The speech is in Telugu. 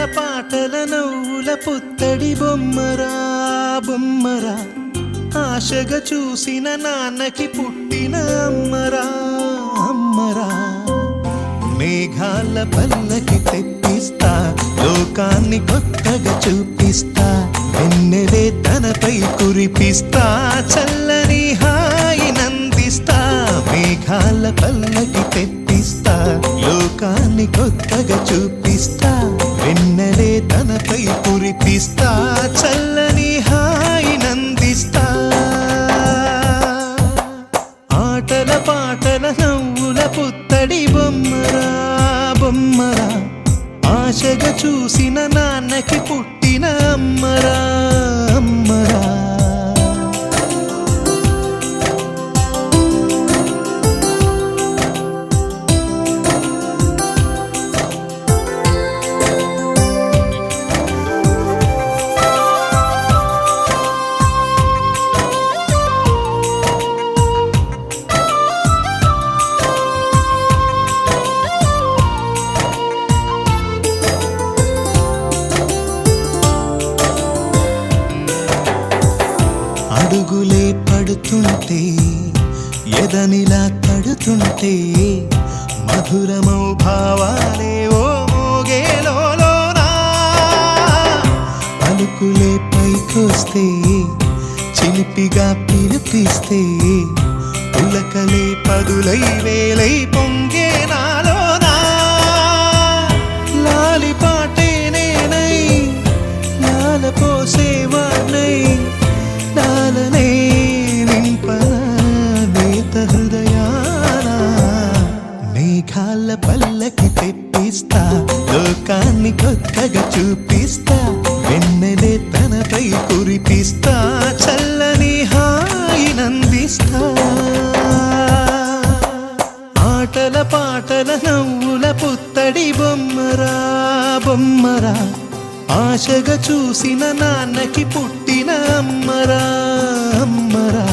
పాటల నవ్వుల పుత్తడి బొమ్మరా బొమ్మరా ఆశగా చూసిన నాన్నకి పుట్టిన అమ్మరా అమ్మరా మేఘాల పల్లకి తెప్పిస్తా లోకాన్ని కొత్తగా చూపిస్తా వెన్నెలే తనపై కురిపిస్తా చల్లని హాయి నందిస్తా మేఘాల పల్లకి తెప్పిస్తా లోకాన్ని కొత్తగా చూపిస్తా వెన్నెలే తనపై కురిపిస్తా చల్లని హాయి నందిస్తా ఆటల పాటల నవ్వుల పుత్తడి బొమ్మరా బొమ్మరా ఆశగా చూసిన నాన్నకి పుట్టిన అమ్మరా అమ్మరా అడుగులే పడుతుంటే ఎదనిలా తడుతుంటే మధురమౌ భావాలే ఓ మోగేలోనా పలుకులే పైకొస్తే చిలిపిగా పిలిపిస్తే పులకలే పదులై వేలై పొంగే నాలోనా లాలి పాటే నేనై లాల పోసేవాణ్ణై నాలనే నింపన నేత హృదయాన మేఘాల పల్లకి తెప్పిస్తా లోకాన్ని కొత్తగా చూపిస్తా వెన్నెలే తనపై కురిపిస్తా చల్లని హాయి నందిస్తా ఆటల పాటల నవ్వుల పుత్తడి బొమ్మరా బొమ్మరా ఆశగా చూసిన నాన్నకి పుట్టిన అమ్మరా అమ్మరా